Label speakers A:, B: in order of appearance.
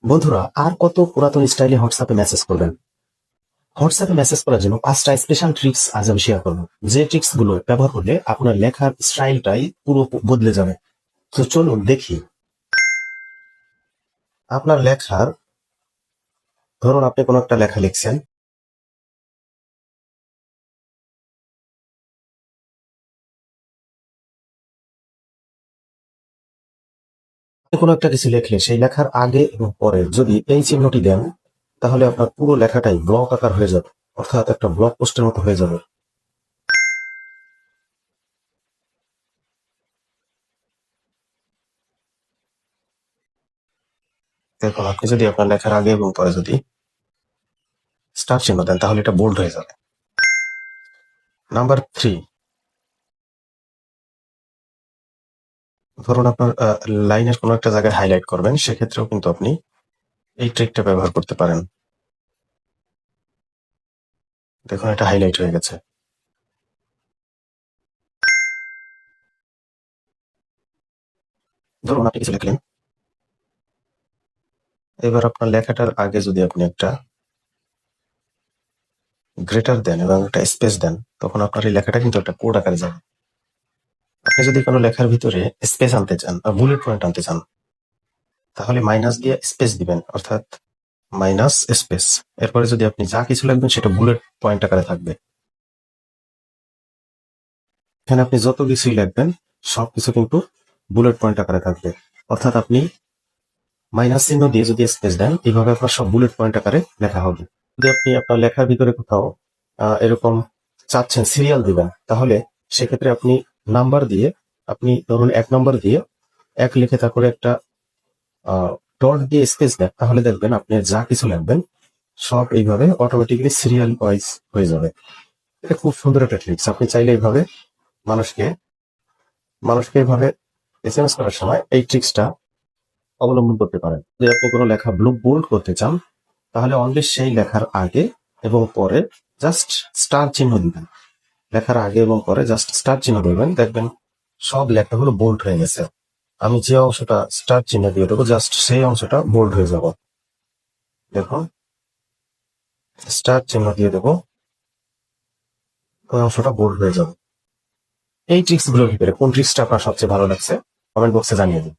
A: বন্ধুরা, আর কত পুরাতন স্টাইলে হোয়াটসঅ্যাপে মেসেজ করবেন? হোয়াটসঅ্যাপে মেসেজ করার জন্য 5টা স্পেশাল ট্রিক্স আজ আমি শেয়ার করবো, যে ট্রিক্স গুলো ব্যবহার করলে আপনার লেখার স্টাইলটাই পুরো বদলে যাবে। তো চলুন দেখি। আপনার লেখার, ধরুন আপনি কোনো একটা লেখা লিখছেন, আপনি কোনো একটা কিছু লিখলে সেই লেখার আগে এবং পরে যদি এই চিহ্নটি দেন, তাহলে আপনার পুরো লেখাটাই ব্লক আকার হয়ে যাবে, অর্থাৎ একটা ব্লক পোস্টের মতো হয়ে যাবে। দেখুন, আপনি যদি আপনার লেখার আগে এবং পরে যদি স্টার চিহ্ন দেন, তাহলে এটা বোল্ড হয়ে যাবে। নাম্বার 3, ধরুন আপনার লাইনের কোনো একটা জায়গায় হাইলাইট করবেন, সেক্ষেত্রেও কিন্তু আপনি এই ট্রিকটা ব্যবহার করতে পারেন। দেখুন, এটা হাইলাইট হয়ে গেছে। ধরুন আপনি কিছু লিখলেন, এবার আপনার লেখাটার আগে যদি আপনি একটা গ্রেটার দেন এবং একটা স্পেস দেন, তখন আপনার এই লেখাটা কিন্তু একটা কোড আকারে যাবে। আপনি যদি কোনো লেখার ভিতরে স্পেস আনতে চান বা বুলেট পয়েন্ট আনতে চান, তাহলে মাইনাস দিয়ে স্পেস দিবেন, অর্থাৎ মাইনাস স্পেস। এরপরে যদি আপনি যা কিছু লিখবেন সেটা বুলেট পয়েন্ট আকারে থাকবে। এখানে আপনি যত কিছুই লিখবেন সবকিছু কিন্তু বুলেট পয়েন্ট আকারে থাকবে, অর্থাৎ আপনি মাইনাস চিহ্ন দিয়ে যদি স্পেস দেন, এইভাবে আপনার সব বুলেট পয়েন্ট আকারে লেখা হবে। যদি আপনি আপনার লেখার ভিতরে কোথাও এরকম চাচ্ছেন সিরিয়াল দিবেন, তাহলে সেক্ষেত্রে আপনি নাম্বার দিয়ে, আপনি ধরুন 1 নম্বর দিয়ে 1 লিখে তারপরে একটা ডট দিয়ে স্পেস দেন, তাহলে দেখবেন আপনি যা কিছু লিখবেন সব এইভাবে অটোমেটিক্যালি সিরিয়াল ওয়াইজ হয়ে যাবে। এটা খুব সুন্দর একটা ট্রিক্স। আপনি চাইলে এইভাবে মানুষকে মানুষকে এইভাবে এসএমএস করার সময় এই ট্রিক্সটা অবলম্বন করতে পারেন। যদি আপনি কোনো লেখা বোল্ড করতে চান, তাহলে অনলি সেই লেখার আগে এবং পরে জাস্ট স্টার চিহ্ন দিবেন। লেখার আগে এবং পরে জাস্ট স্টার চিহ্ন দেবেন, দেখবেন সব লেখাগুলো বোল্ড হয়ে গেছে। আমি যে অংশটা স্টার চিহ্ন দিয়ে দেবো, জাস্ট সেই অংশটা বোল্ড হয়ে যাব। দেখুন, স্টার চিহ্ন দিয়ে দেবো, ওই অংশটা বোল্ড হয়ে যাবে। এই ট্রিক্স গুলোর ভিতরে কোন ট্রিক্সটা আপনার সবচেয়ে ভালো লাগছে কমেন্ট বক্সে জানিয়ে দিন।